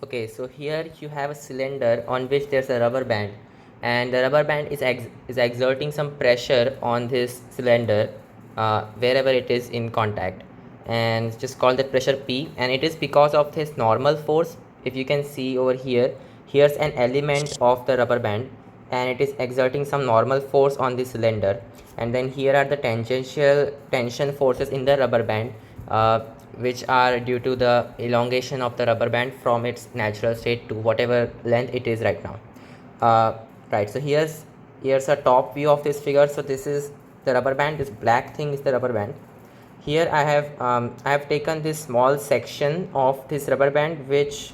Okay, so here you have a cylinder on which there's a rubber band, and the rubber band is exerting some pressure on this cylinder wherever it is in contact, and it's just called that pressure P, and it is because of this normal force. If you can see over here, here's an element of the rubber band, and it is exerting some normal force on the cylinder, and then here are the tangential tension forces in the rubber band, which are due to the elongation of the rubber band from its natural state to whatever length it is right now. Right, so here's a top view of this figure. So this is the rubber band. This black thing is the rubber band. Here I have taken this small section of this rubber band, which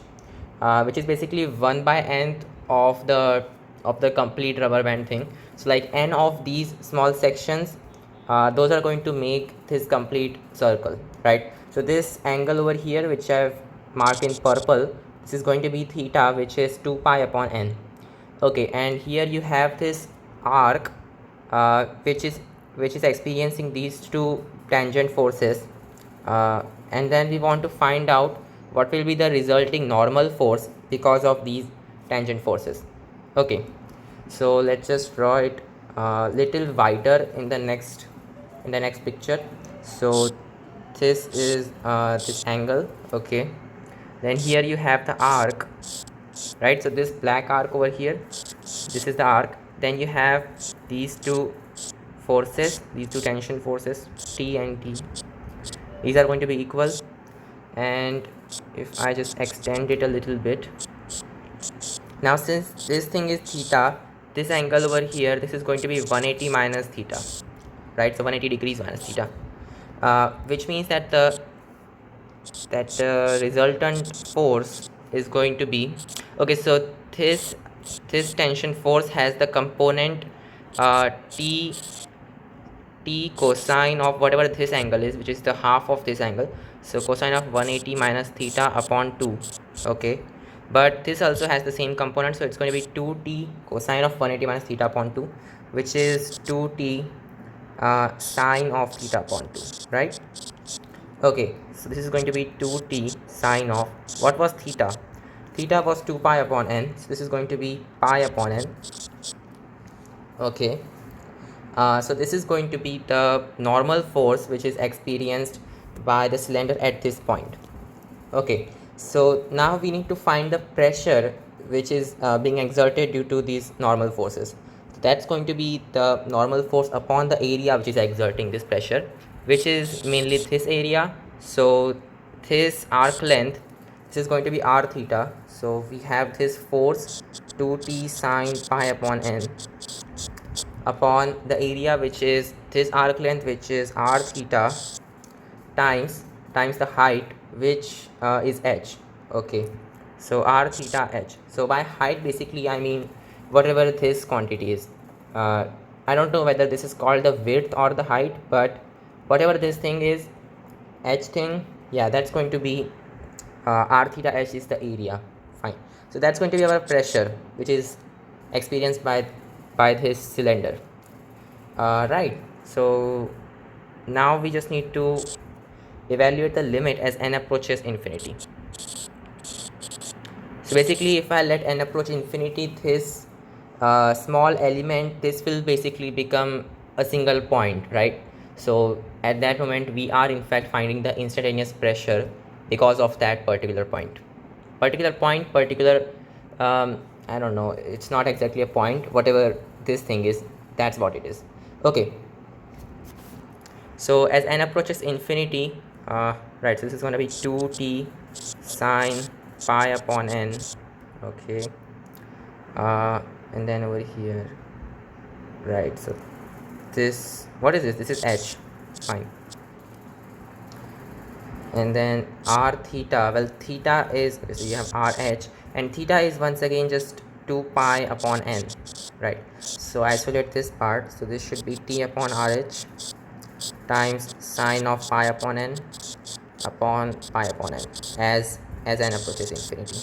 is basically 1 by nth of the complete rubber band thing. So like n of these small sections, those are going to make this complete circle, right? So this angle over here, which I've marked in purple, this is going to be theta, which is 2 pi upon n. Okay, and here you have this arc, which is experiencing these two tangent forces, and then we want to find out what will be the resulting normal force because of these tangent forces. Okay, so let's just draw it little wider in the next picture. So this is this angle. Okay, then here you have the arc, right? So this black arc over here, this is the arc. Then you have these two forces, these two tension forces, T and T. These are going to be equal, and if I just extend it a little bit, now since this thing is theta, this angle over here, this is going to be 180 minus theta, right? So 180 degrees minus theta, which means that the resultant force is going to be, okay, so this tension force has the component t cosine of whatever this angle is, which is the half of this angle. So cosine of 180 minus theta upon 2. Okay, but this also has the same component, so it's going to be 2t cosine of 180 minus theta upon 2, which is 2t sine of theta upon 2, right? Okay, so this is going to be 2t sine of, what was theta? Theta was 2 pi upon n, so this is going to be pi upon n. Okay, so this is going to be the normal force which is experienced by the cylinder at this point. Okay, so now we need to find the pressure which is being exerted due to these normal forces. So that's going to be the normal force upon the area which is exerting this pressure, which is mainly this area. So this arc length, this is going to be r theta. So we have this force 2t sine pi upon n upon the area, which is this arc length, which is r theta, times the height, which is h. Okay, so r theta h. So by height, basically I mean whatever this quantity is. I don't know whether this is called the width or the height, but whatever this thing is, h thing, yeah, that's going to be r theta h is the area. Fine, so that's going to be our pressure which is experienced by this cylinder. Right, so now we just need to evaluate the limit as n approaches infinity. So basically, if I let n approach infinity, this small element, this will basically become a single point, right? So at that moment, we are in fact finding the instantaneous pressure because of that particular point. I don't know, it's not exactly a point. Whatever this thing is, that's what it is. Okay, so as n approaches infinity, right, so this is going to be 2t sine pi upon n. Okay, and then over here, right, so this, what is this is h. Fine, and then r theta, well, theta is, so you have r h, and theta is once again just 2 pi upon n, right? So isolate this part, so this should be t upon rh times sine of pi upon n upon pi upon n as n approaches infinity.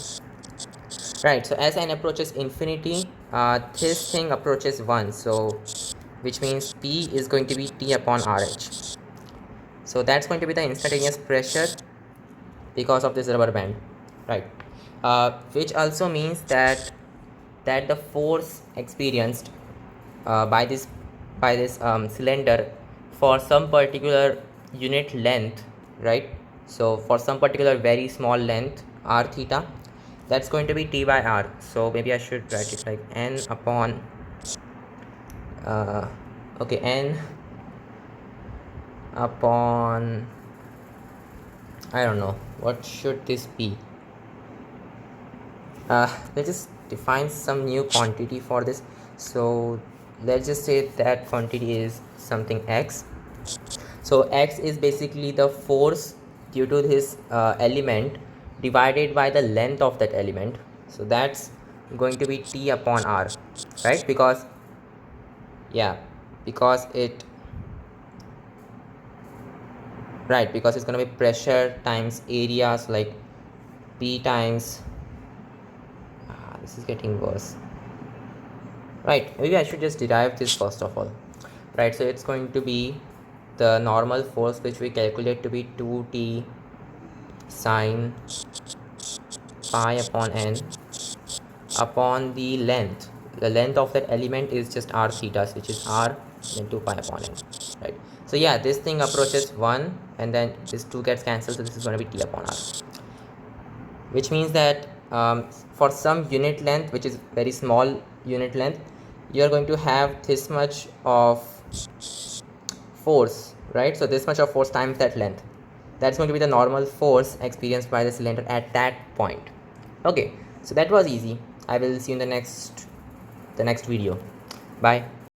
Right, so as n approaches infinity, this thing approaches 1, so which means P is going to be T upon RH. So that's going to be the instantaneous pressure because of this rubber band, right? which also means that the force experienced by this cylinder for some particular unit length, right? So for some particular very small length r theta, that's going to be T by r. So maybe I should write it like n upon okay, n upon, I don't know, what should this be. Let's just define some new quantity for this. So let's just say that quantity is something x. So x is basically the force due to this element divided by the length of that element. So that's going to be T upon r, right? Because it, right, because it's going to be pressure times area, so like P times, this is getting worse, right? Maybe I should just derive this first of all, right? So it's going to be the normal force, which we calculate to be 2t sine pi upon n upon the length. The length of that element is just r theta, which is r, then 2 pi upon n, right? So yeah, this thing approaches 1 and then this 2 gets cancelled, so this is going to be T upon r, which means that for some unit length, which is very small unit length, you are going to have this much of force, right? So this much of force times that length, that's going to be the normal force experienced by the cylinder at that point. Okay, so that was easy. I will see you in the next video. Bye.